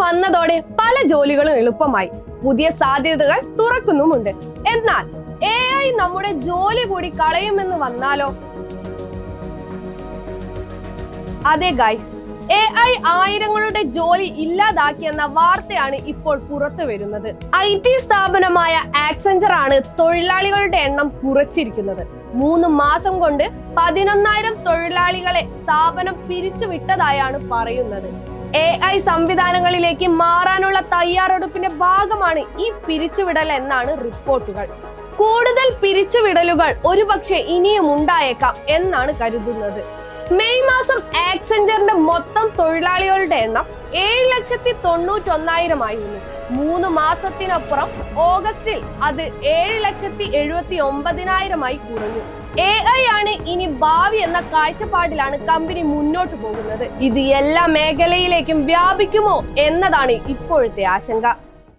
വന്നതോടെ പല ജോലികളും എളുപ്പമായി, പുതിയ സാധ്യതകൾ തുറക്കുന്നുമുണ്ട്. എന്നാൽ AI നമ്മുടെ ജോലി കൂടി കളയുമെന്ന് വന്നാലോ? അതെ ഗൈസ്, AI ആയിരങ്ങളുടെ ജോലി ഇല്ലാതാക്കിയെന്ന വാർത്തയാണ് ഇപ്പോൾ പുറത്തു വരുന്നത്. IT സ്ഥാപനമായ ആക്സെഞ്ചർ ആണ് തൊഴിലാളികളുടെ എണ്ണം കുറച്ചിരിക്കുന്നത്. 3 മാസം കൊണ്ട് 11,000 തൊഴിലാളികളെ സ്ഥാപനം പിരിച്ചുവിട്ടതായാണ് പറയുന്നത്. AI സംവിധാനങ്ങളിലേക്ക് മാറാനുള്ള തയ്യാറെടുപ്പിന്റെ ഭാഗമാണ് ഈ പിരിച്ചുവിടൽ എന്നാണ് റിപ്പോർട്ടുകൾ. കൂടുതൽ പിരിച്ചുവിടലുകൾ ഒരുപക്ഷെ ഇനിയും ഉണ്ടായേക്കാം എന്നാണ് കരുതുന്നത്. മെയ് മാസം ആക്സെഞ്ചറിന്റെ മൊത്തം തൊഴിലാളികളുടെ എണ്ണം 7,91,000 ആയിരുന്നു. 3 മാസത്തിനപ്പുറം ഓഗസ്റ്റിൽ അത് 7,79,000 കുറഞ്ഞു. AI ആണ് ഇനി ഭാവി എന്ന കാഴ്ചപ്പാടിലാണ് കമ്പനി മുന്നോട്ട് പോകുന്നത്. ഇത് എല്ലാ മേഖലയിലേക്കും വ്യാപിക്കുമോ എന്നതാണ് ഇപ്പോഴത്തെ ആശങ്ക.